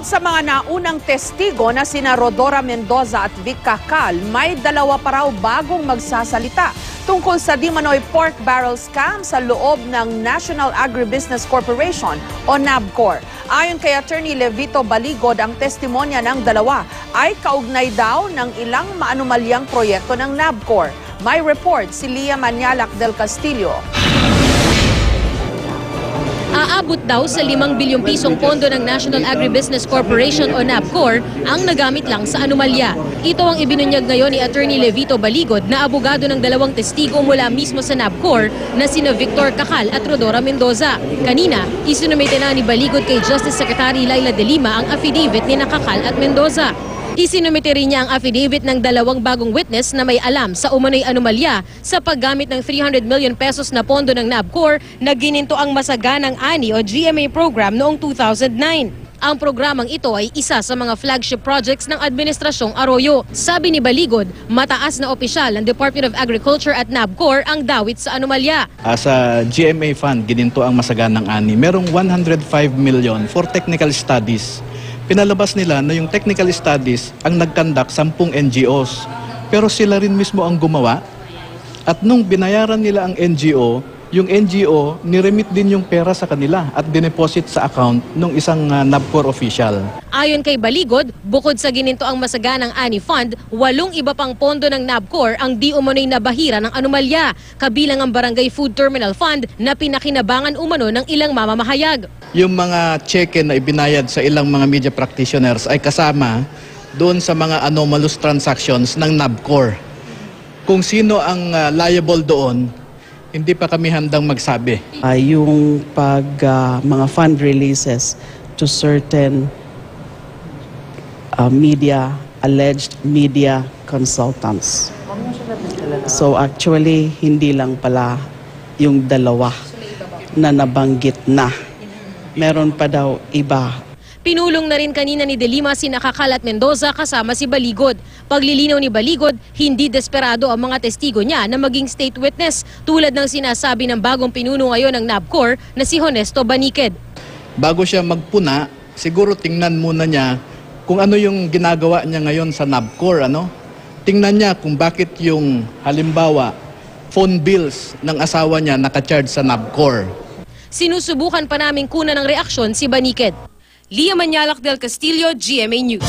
Bukod sa mga naunang testigo na sina Rodora Mendoza at Vic Cacal, may dalawa pa raw bagong magsasalita tungkol sa di-manoy pork barrel scam sa loob ng National Agribusiness Corporation o NABCOR. Ayon kay Attorney Levito Baligod, ang testimonya ng dalawa ay kaugnay daw ng ilang maanumalyang proyekto ng NABCOR. May report si Lia Manialac del Castillo. Aabot daw sa 5 bilyong pisong pondo ng National Agribusiness Corporation o NABCOR ang nagamit lang sa anomalya. Ito ang ibinunyag ngayon ni Attorney Levito Baligod na abogado ng dalawang testigo mula mismo sa NABCOR na sina Victor Cacal at Rodora Mendoza. Kanina, isinumite na ni Baligod kay Justice Secretary Laila De Lima ang affidavit ni Cacal at Mendoza. Isinumite rin niya ang affidavit ng dalawang bagong witness na may alam sa umano'y anomalya sa paggamit ng 300 million pesos na pondo ng NABCOR na gininto ang Masaganang Ani o GMA program noong 2009. Ang programang ito ay isa sa mga flagship projects ng Administrasyong Arroyo. Sabi ni Baligod, mataas na opisyal ng Department of Agriculture at NABCOR ang dawit sa anomalya. Sa GMA fund, gininto ang Masaganang Ani. Merong 105 million for technical studies. Pinalabas nila na yung technical studies ang nagkandak 10 NGOs. Pero sila rin mismo ang gumawa. At nung binayaran nila ang NGO, yung NGO niremit din yung pera sa kanila at dineposit sa account ng isang NABCOR official. Ayon kay Baligod, bukod sa gininto ang Masaganang Ani Fund, 8 iba pang pondo ng NABCOR ang di umano'y nabahira ng anomalya, kabilang ang Barangay Food Terminal Fund na pinakinabangan umano ng ilang mamamahayag. Yung mga cheque na ibinayad sa ilang mga media practitioners ay kasama doon sa mga anomalous transactions ng NABCOR. Kung sino ang liable doon, hindi pa kami handang magsabi. Yung mga fund releases to certain alleged media consultants. So actually, hindi lang pala yung dalawa na nabanggit na. Meron pa daw iba. Pinulong na rin kanina ni De Lima sina Cacal at Mendoza kasama si Baligod. Paglilinaw ni Baligod, hindi desperado ang mga testigo niya na maging state witness tulad ng sinasabi ng bagong pinuno ngayon ng NABCOR na si Honesto Baniked. Bago siya magpuna, siguro tingnan muna niya kung ano yung ginagawa niya ngayon sa NABCOR. Tingnan niya kung bakit yung halimbawa phone bills ng asawa niya nakacharge sa NABCOR. Sinusubukan pa namin kunan ng reaksyon si Baniked. Lia Manialac del Castillo, GMA News.